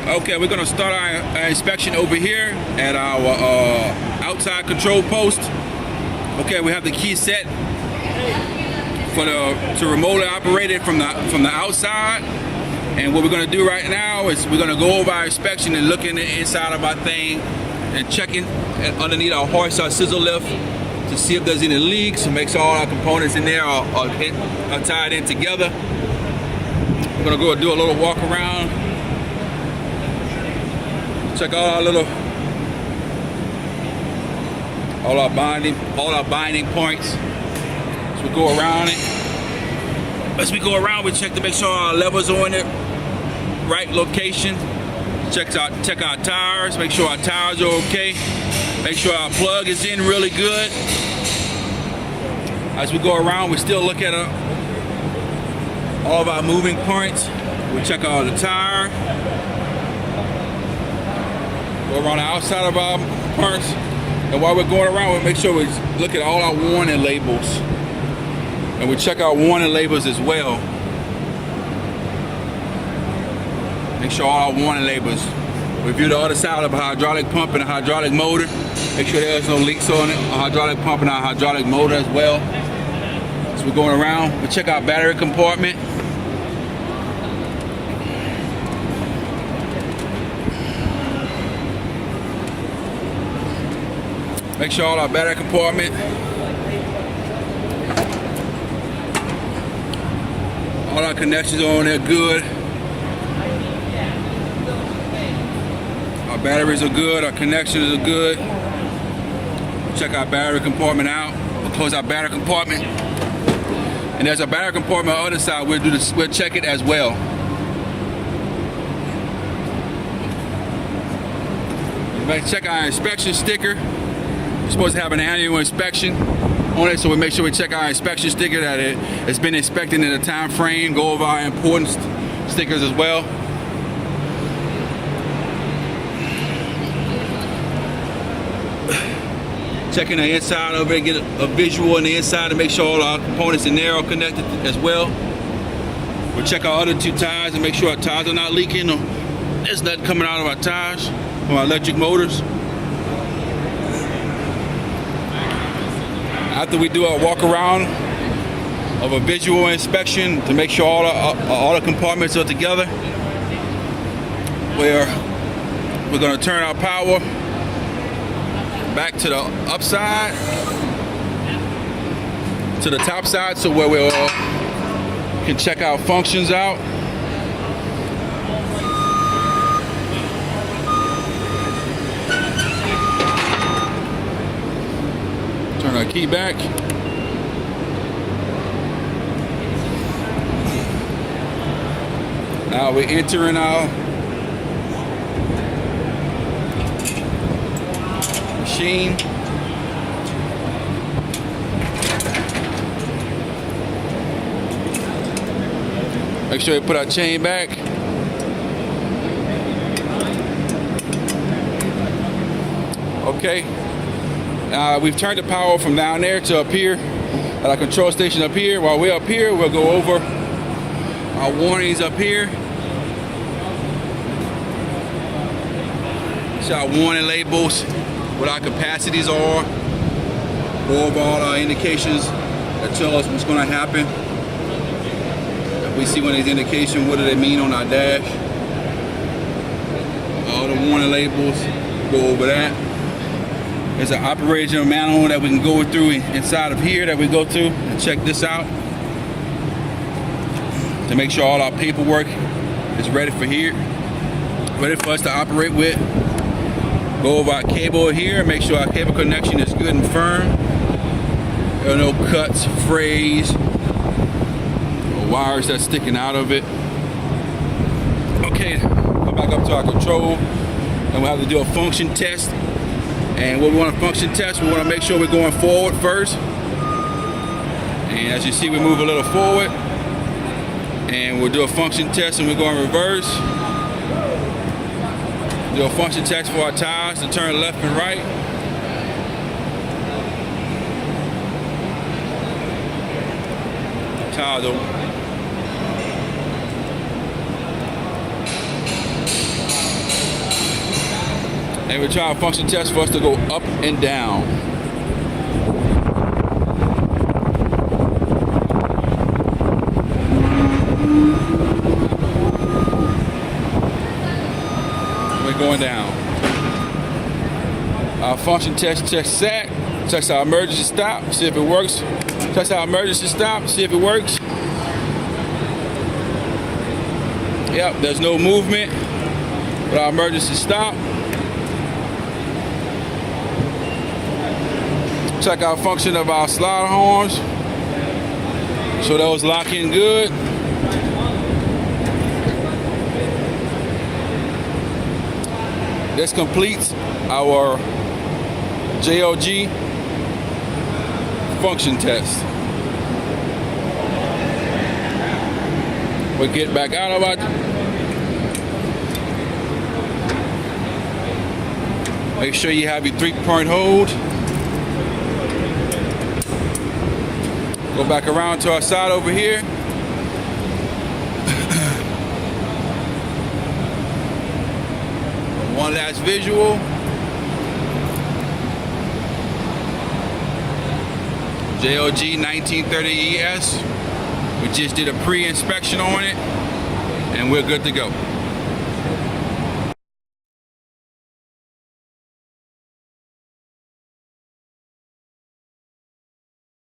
Okay, we're gonna start our inspection over here at our outside control post. Okay, we have the key set to remotely operate it from the outside. And what we're gonna do right now is we're gonna go over our inspection and look in the inside of our thing and checking underneath our hoist, our scissor lift, to see if there's any leaks, and make sure all our components in there are tied in together. We're gonna go do a little walk around, check all our binding points. As we go around it, we check to make sure our levers are in the right location. Check our tires, make sure our tires are okay. Make sure our plug is in really good. As we go around, we still look at all of our moving parts. We check all the tire. Go around the outside of our parts. And while we're going around, we make sure we look at all our warning labels. And we check our warning labels as well. Make sure all our warning labels. Review the other side of a hydraulic pump and a hydraulic motor. Make sure there's no leaks on it. A hydraulic pump and a hydraulic motor as well. As we're going around, we check our battery compartment. Make sure all our battery compartment, all our connections are on there good. Our batteries are good, our connections are good. Check our battery compartment out. We'll close our battery compartment. And there's a battery compartment on the other side. We'll check it as well. You might check our inspection sticker. We're supposed to have an annual inspection on it, so we make sure we check our inspection sticker that it's been inspected in a time frame. Go over our important stickers as well. Checking the inside of it, get a visual on the inside to make sure all our components in there are connected as well. We'll check our other two tires and make sure our tires are not leaking or there's nothing coming out of our tires from our electric motors. After we do a walk around of a visual inspection to make sure all the compartments are together, we're going to turn our power back to the upside, to the top side, so where we can check our functions out. Turn our key back. Now we're entering our machine. Make sure we put our chain back. Okay. We've turned the power from down there to up here at our control station up here. While we're up here, we'll go over our warnings up here. See our warning labels, what our capacities are, go over all our indications that tell us what's going to happen. If we see one of these indications, what do they mean on our dash? All the warning labels, go over that. There's an operational manual that we can go through inside of here that we go to and check this out to make sure all our paperwork is ready for here, ready for us to operate with. Go over our cable here, make sure our cable connection is good and firm. There are no cuts, frays, or wires that's sticking out of it. Okay, come back up to our control, and we'll have to do a function test. And when we want to function test, we want to make sure we're going forward first. And as you see, we move a little forward. And we'll do a function test and we're going reverse. Do a function test for our tires to turn left and right. Tires are And we're trying a function test for us to go up and down. We're going down. Our function test checks sat, checks our emergency stop, see if it works. Checks our emergency stop, see if it works. Yep, there's no movement with our emergency stop. Check our function of our slide horns. So those lock in good. This completes our JOG function test. We'll get back out of it. Make sure you have your 3-point hold. Go back around to our side over here. One last visual. JOG 1930 ES. We just did a pre-inspection on it, and we're good to go.